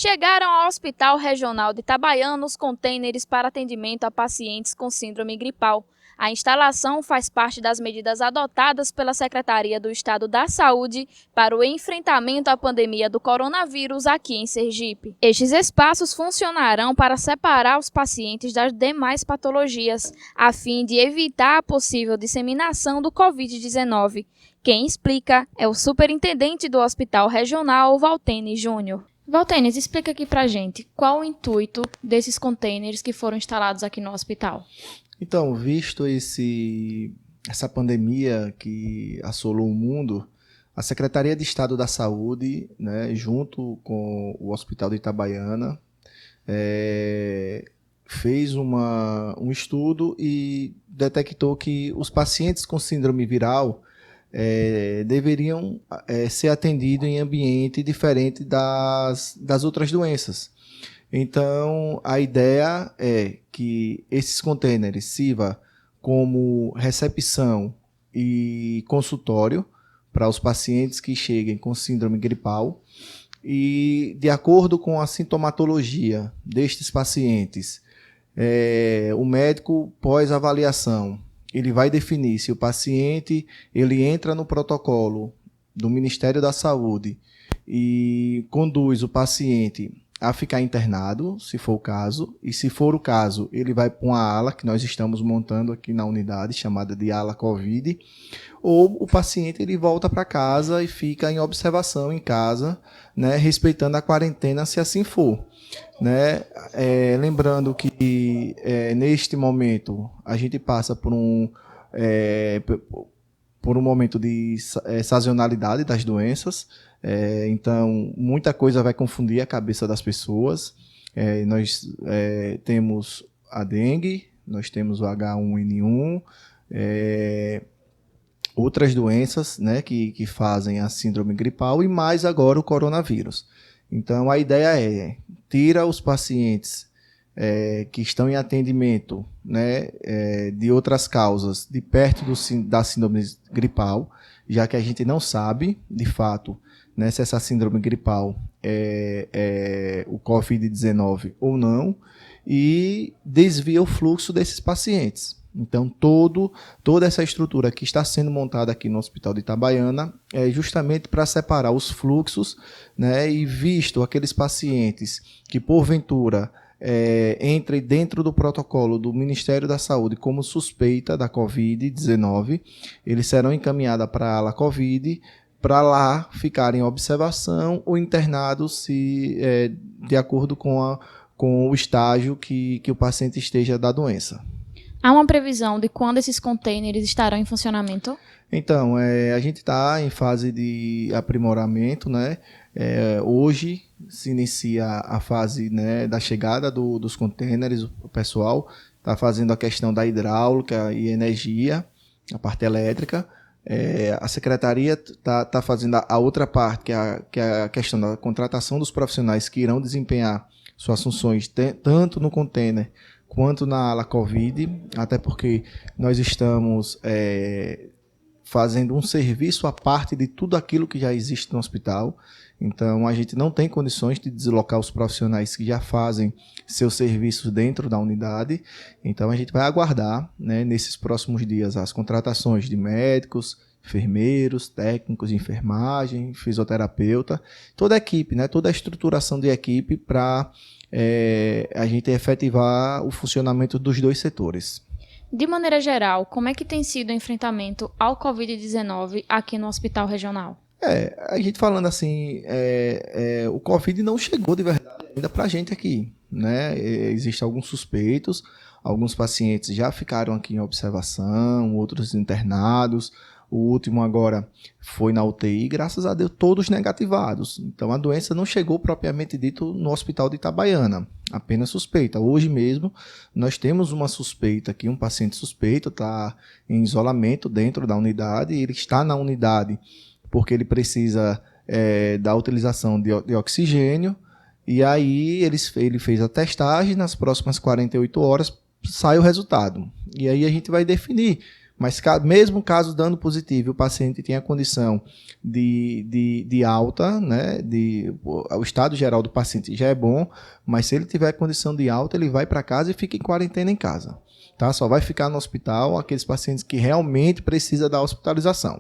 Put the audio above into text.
Chegaram ao Hospital Regional de Itabaiana os contêineres para atendimento a pacientes com síndrome gripal. A instalação faz parte das medidas adotadas pela Secretaria do Estado da Saúde para o enfrentamento à pandemia do coronavírus aqui em Sergipe. Estes espaços funcionarão para separar os pacientes das demais patologias, a fim de evitar a possível disseminação do Covid-19. Quem explica é o superintendente do Hospital Regional, Valtênis Júnior. Valtênis, explica aqui pra gente qual o intuito desses contêineres que foram instalados aqui no hospital. Então, visto essa pandemia que assolou o mundo, a Secretaria de Estado da Saúde, né, junto com o Hospital de Itabaiana, fez um estudo e detectou que os pacientes com síndrome viral deveriam ser atendidos em ambiente diferente das outras doenças. Então, a ideia é que esses contêineres sirvam como recepção e consultório para os pacientes que cheguem com síndrome gripal e, de acordo com a sintomatologia destes pacientes, o médico, pós-avaliação, ele vai definir se o paciente ele entra no protocolo do Ministério da Saúde e conduz o paciente a ficar internado, se for o caso, e se for o caso, ele vai para uma ala que nós estamos montando aqui na unidade, chamada de ala COVID, ou o paciente ele volta para casa e fica em observação em casa, né, respeitando a quarentena, se assim for. Né? Lembrando que neste momento a gente passa por um momento de sazonalidade das doenças, então muita coisa vai confundir a cabeça das pessoas. Nós temos a dengue, nós temos o H1N1, outras doenças, né, que fazem a síndrome gripal e mais agora o coronavírus. Então a ideia tira os pacientes que estão em atendimento, né, de outras causas de perto da síndrome gripal, já que a gente não sabe, de fato, né, se essa síndrome gripal é o Covid-19 ou não, e desvia o fluxo desses pacientes. Então, toda essa estrutura que está sendo montada aqui no Hospital de Itabaiana é justamente para separar os fluxos, né, e visto aqueles pacientes que, porventura, entrem dentro do protocolo do Ministério da Saúde como suspeita da Covid-19, eles serão encaminhados para a ala Covid, para lá ficarem em observação ou internados de acordo com o estágio que o paciente esteja da doença. Há uma previsão de quando esses contêineres estarão em funcionamento? Então, a gente está em fase de aprimoramento, né? Hoje se inicia a fase, né, da chegada dos contêineres. O pessoal está fazendo a questão da hidráulica e energia, a parte elétrica. A secretaria está fazendo a outra parte, que é a questão da contratação dos profissionais que irão desempenhar suas funções tanto no contêiner quanto na ala COVID, até porque nós estamos fazendo um serviço à parte de tudo aquilo que já existe no hospital. Então, a gente não tem condições de deslocar os profissionais que já fazem seus serviços dentro da unidade. Então, a gente vai aguardar, né, nesses próximos dias as contratações de médicos, enfermeiros, técnicos de enfermagem, fisioterapeuta, toda a equipe, né, toda a estruturação de equipe para a gente efetivar o funcionamento dos dois setores. De maneira geral, como é que tem sido o enfrentamento ao Covid-19 aqui no Hospital Regional? A gente falando assim, o Covid não chegou de verdade ainda para a gente aqui, né? Existem alguns suspeitos, alguns pacientes já ficaram aqui em observação, outros internados. O último agora foi na UTI, graças a Deus, todos negativados. Então, a doença não chegou propriamente dito no Hospital de Itabaiana, apenas suspeita. Hoje mesmo, nós temos uma suspeita aqui, um paciente suspeito, está em isolamento dentro da unidade, ele está na unidade porque ele precisa da utilização de oxigênio, e aí ele fez a testagem, nas próximas 48 horas sai o resultado. E aí a gente vai definir Mas mesmo caso dando positivo, o paciente tenha condição de alta, né? O estado geral do paciente já é bom, mas se ele tiver condição de alta, ele vai para casa e fica em quarentena em casa. Tá? Só vai ficar no hospital aqueles pacientes que realmente precisam da hospitalização.